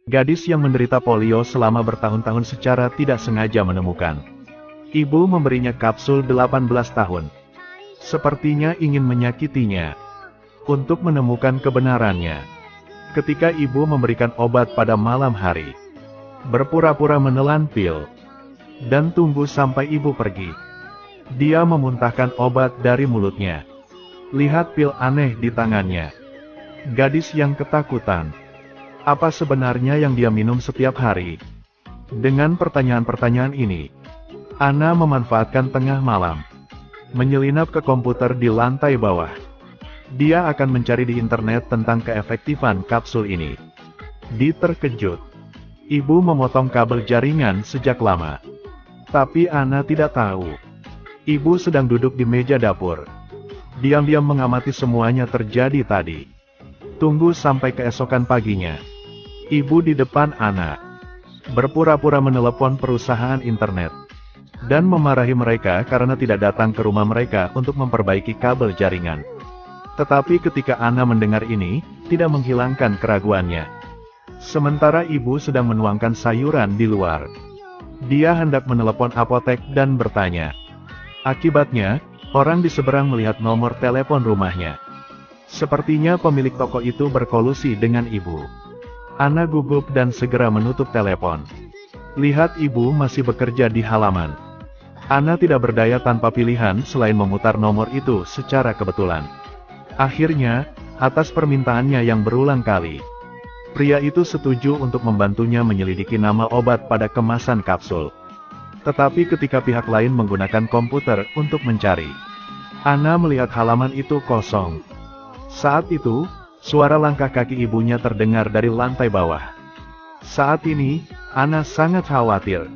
Gadis yang menderita polio selama bertahun-tahun secara tidak sengaja menemukan. Ibu memberinya kapsul 18 tahun. Sepertinya ingin menyakitinya. Untuk menemukan kebenarannya. Ketika ibu memberikan obat pada malam hari. Berpura-pura menelan pil. Dan tunggu sampai ibu pergi. Dia memuntahkan obat dari mulutnya. Lihat pil aneh di tangannya. Gadis yang ketakutan. Apa sebenarnya yang dia minum setiap hari? Dengan pertanyaan-pertanyaan ini, Ana memanfaatkan tengah malam. Menyelinap ke komputer di lantai bawah. Dia akan mencari di internet tentang keefektifan kapsul ini. Terkejut. Ibu memotong kabel jaringan sejak lama. Tapi Ana tidak tahu. Ibu sedang duduk di meja dapur. Diam-diam mengamati semuanya terjadi tadi. Tunggu sampai keesokan paginya. Ibu di depan Ana. Berpura-pura menelepon perusahaan internet. Dan memarahi mereka karena tidak datang ke rumah mereka untuk memperbaiki kabel jaringan. Tetapi ketika Ana mendengar ini, tidak menghilangkan keraguannya. Sementara ibu sedang menuangkan sayuran di luar. Dia hendak menelepon apotek dan bertanya. Akibatnya, orang di seberang melihat nomor telepon rumahnya. Sepertinya pemilik toko itu berkolusi dengan ibu. Ana gugup dan segera menutup telepon. Lihat ibu masih bekerja di halaman. Ana tidak berdaya tanpa pilihan selain memutar nomor itu secara kebetulan. Akhirnya, atas permintaannya yang berulang kali, pria itu setuju untuk membantunya menyelidiki nama obat pada kemasan kapsul. Tetapi ketika pihak lain menggunakan komputer untuk mencari, Ana melihat halaman itu kosong. Saat itu, suara langkah kaki ibunya terdengar dari lantai bawah. Saat ini, Ana sangat khawatir.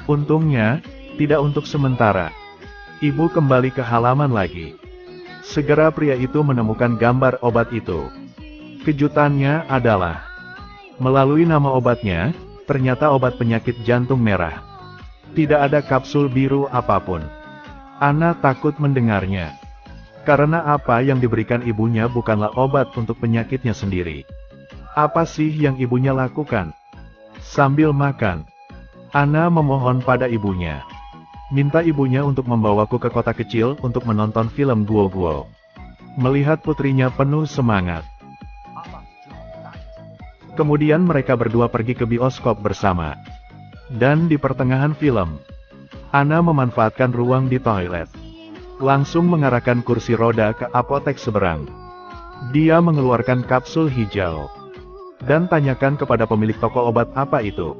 Untungnya, tidak untuk sementara. Ibu kembali ke halaman lagi. Segera pria itu menemukan gambar obat itu. Kejutannya adalah, melalui nama obatnya, ternyata obat penyakit jantung merah. Tidak ada kapsul biru apapun. Ana takut mendengarnya. Karena apa yang diberikan ibunya bukanlah obat untuk penyakitnya sendiri. Apa sih yang ibunya lakukan? Sambil makan, Ana memohon pada ibunya. Minta ibunya untuk membawaku ke kota kecil untuk menonton film Guo-Guo. Melihat putrinya penuh semangat. Kemudian mereka berdua pergi ke bioskop bersama. Dan di pertengahan film, Ana memanfaatkan ruang di toilet. Langsung mengarahkan kursi roda ke apotek seberang. Dia mengeluarkan kapsul hijau. Dan tanyakan kepada pemilik toko obat apa itu.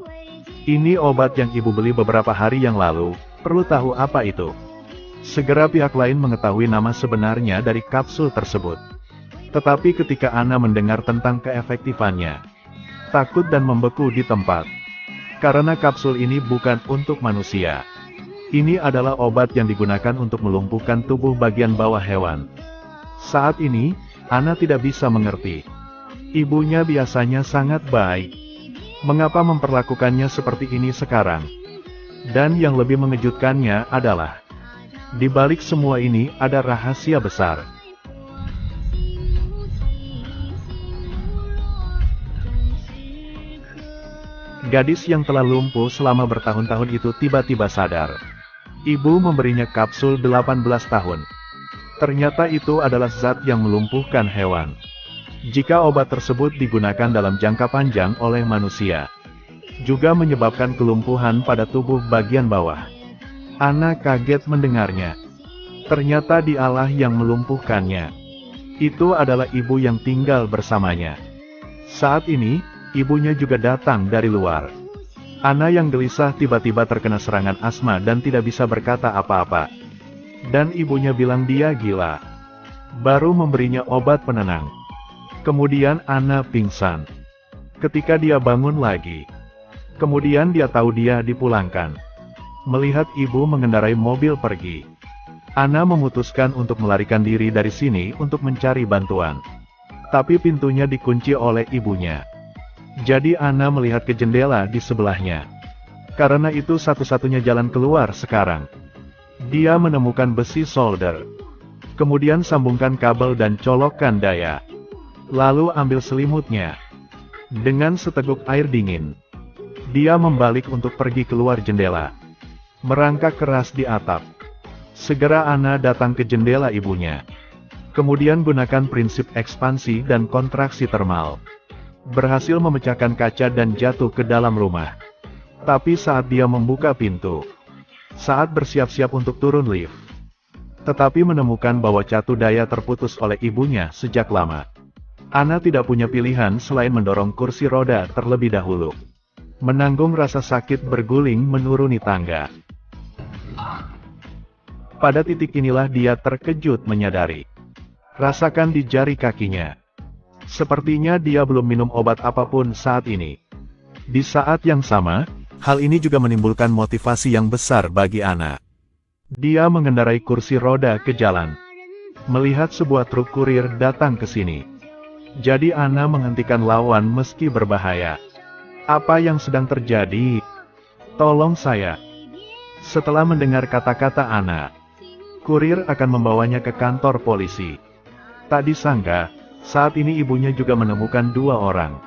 Ini obat yang ibu beli beberapa hari yang lalu, perlu tahu apa itu. Segera pihak lain mengetahui nama sebenarnya dari kapsul tersebut. Tetapi ketika Ana mendengar tentang keefektifannya, takut dan membeku di tempat. Karena kapsul ini bukan untuk manusia. Ini adalah obat yang digunakan untuk melumpuhkan tubuh bagian bawah hewan. Saat ini, Ana tidak bisa mengerti. Ibunya biasanya sangat baik. Mengapa memperlakukannya seperti ini sekarang? Dan yang lebih mengejutkannya adalah, di balik semua ini ada rahasia besar. Gadis yang telah lumpuh selama bertahun-tahun itu tiba-tiba sadar. Ibu memberinya kapsul 18 tahun. Ternyata itu adalah zat yang melumpuhkan hewan. Jika obat tersebut digunakan dalam jangka panjang oleh manusia, juga menyebabkan kelumpuhan pada tubuh bagian bawah. Ana kaget mendengarnya. Ternyata dialah yang melumpuhkannya. Itu adalah ibu yang tinggal bersamanya. Saat ini, ibunya juga datang dari luar. Ana yang gelisah tiba-tiba terkena serangan asma dan tidak bisa berkata apa-apa. Dan ibunya bilang dia gila. Baru memberinya obat penenang. Kemudian Ana pingsan. Ketika dia bangun lagi. Kemudian dia tahu dia dipulangkan. Melihat ibu mengendarai mobil pergi. Ana memutuskan untuk melarikan diri dari sini untuk mencari bantuan. Tapi pintunya dikunci oleh ibunya. Jadi Ana melihat ke jendela di sebelahnya. Karena itu satu-satunya jalan keluar sekarang. Dia menemukan besi solder. Kemudian sambungkan kabel dan colokkan daya. Lalu ambil selimutnya. Dengan seteguk air dingin, dia membalik untuk pergi keluar jendela. Merangkak keras di atap. Segera Anna datang ke jendela ibunya. Kemudian gunakan prinsip ekspansi dan kontraksi termal. Berhasil memecahkan kaca dan jatuh ke dalam rumah. Tapi saat dia membuka pintu, saat bersiap-siap untuk turun lift, tetapi menemukan bahwa catu daya terputus oleh ibunya sejak lama. Anna tidak punya pilihan selain mendorong kursi roda terlebih dahulu. Menanggung rasa sakit berguling menuruni tangga. Pada titik inilah dia terkejut menyadari. Rasakan di jari kakinya. Sepertinya dia belum minum obat apapun saat ini. Di saat yang sama, hal ini juga menimbulkan motivasi yang besar bagi Anna. Dia mengendarai kursi roda ke jalan. Melihat sebuah truk kurir datang ke sini. Jadi Anna menghentikan lawan meski berbahaya. Apa yang sedang terjadi? Tolong saya. Setelah mendengar kata-kata Anna, kurir akan membawanya ke kantor polisi. Tak disangka, saat ini ibunya juga menemukan dua orang.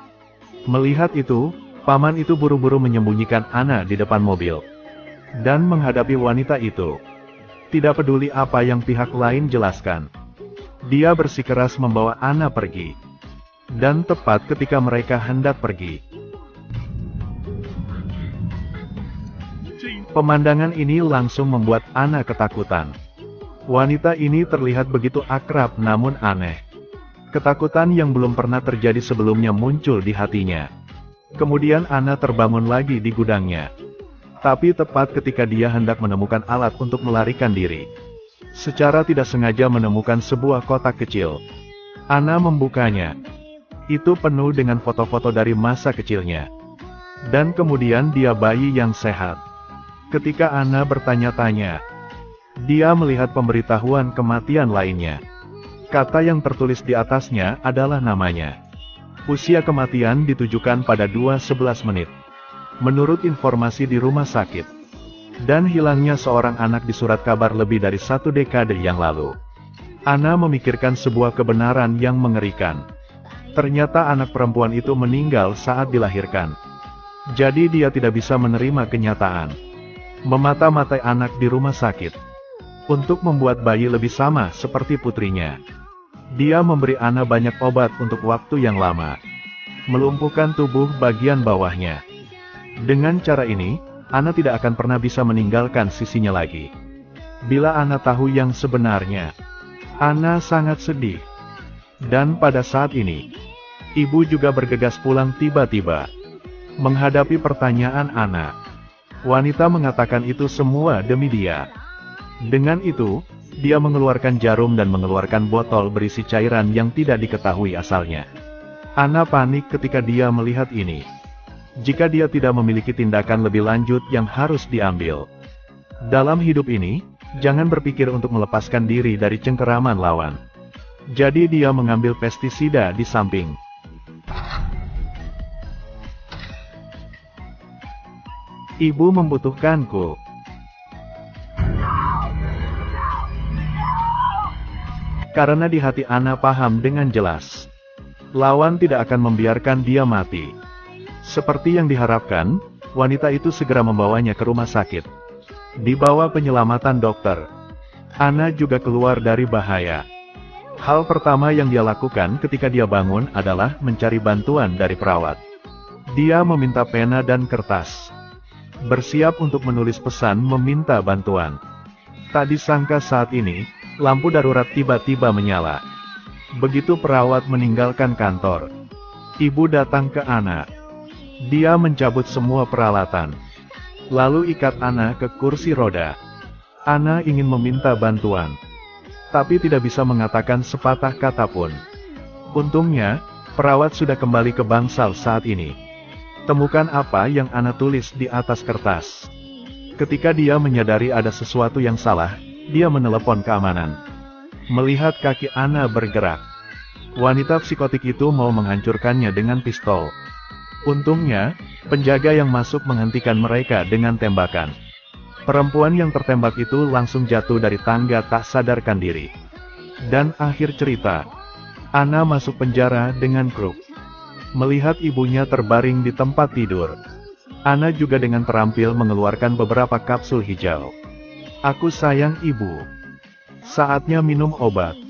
Melihat itu, paman itu buru-buru menyembunyikan Anna di depan mobil. Dan menghadapi wanita itu. Tidak peduli apa yang pihak lain jelaskan. Dia bersikeras membawa Anna pergi. Dan tepat ketika mereka hendak pergi, pemandangan ini langsung membuat Anna ketakutan. Wanita ini terlihat begitu akrab namun aneh. Ketakutan yang belum pernah terjadi sebelumnya muncul di hatinya. Kemudian Anna terbangun lagi di gudangnya. Tapi tepat ketika dia hendak menemukan alat untuk melarikan diri, secara tidak sengaja menemukan sebuah kotak kecil. Anna membukanya. Itu penuh dengan foto-foto dari masa kecilnya. Dan kemudian dia bayi yang sehat. Ketika Anna bertanya-tanya, dia melihat pemberitahuan kematian lainnya. Kata yang tertulis di atasnya adalah namanya. Usia kematian ditujukan pada 2:11 menit. Menurut informasi di rumah sakit. Dan hilangnya seorang anak di surat kabar lebih dari 1 dekade yang lalu. Anna memikirkan sebuah kebenaran yang mengerikan. Ternyata anak perempuan itu meninggal saat dilahirkan. Jadi dia tidak bisa menerima kenyataan. Memata-matai anak di rumah sakit. Untuk membuat bayi lebih sama seperti putrinya. Dia memberi Anna banyak obat untuk waktu yang lama. Melumpuhkan tubuh bagian bawahnya. Dengan cara ini, Anna tidak akan pernah bisa meninggalkan sisinya lagi. Bila Anna tahu yang sebenarnya, Anna sangat sedih. Dan pada saat ini, ibu juga bergegas pulang tiba-tiba. Menghadapi pertanyaan Anna, wanita mengatakan itu semua demi dia. Dengan itu, dia mengeluarkan jarum dan mengeluarkan botol berisi cairan yang tidak diketahui asalnya. Anna panik ketika dia melihat ini. Jika dia tidak memiliki tindakan lebih lanjut yang harus diambil. Dalam hidup ini, jangan berpikir untuk melepaskan diri dari cengkeraman lawan. Jadi dia mengambil pestisida di samping. Ibu membutuhkanku. Karena di hati Anna paham dengan jelas. Lawan tidak akan membiarkan dia mati. Seperti yang diharapkan, wanita itu segera membawanya ke rumah sakit. Di bawah penyelamatan dokter, Anna juga keluar dari bahaya. Hal pertama yang dia lakukan ketika dia bangun adalah mencari bantuan dari perawat. Dia meminta pena dan kertas. Bersiap untuk menulis pesan meminta bantuan. Tak disangka saat ini, lampu darurat tiba-tiba menyala. Begitu perawat meninggalkan kantor, ibu datang ke Anna. Dia mencabut semua peralatan. Lalu ikat Anna ke kursi roda. Anna ingin meminta bantuan. Tapi tidak bisa mengatakan sepatah kata pun. Untungnya, perawat sudah kembali ke bangsal saat ini. Temukan apa yang Anna tulis di atas kertas. Ketika dia menyadari ada sesuatu yang salah, dia menelepon keamanan. Melihat kaki Anna bergerak, wanita psikotik itu mau menghancurkannya dengan pistol. Untungnya, penjaga yang masuk menghentikan mereka dengan tembakan. Perempuan yang tertembak itu langsung jatuh dari tangga tak sadarkan diri. Dan akhir cerita, Anna masuk penjara dengan kruk. Melihat ibunya terbaring di tempat tidur, Ana juga dengan terampil mengeluarkan beberapa kapsul hijau. Aku sayang ibu. Saatnya minum obat.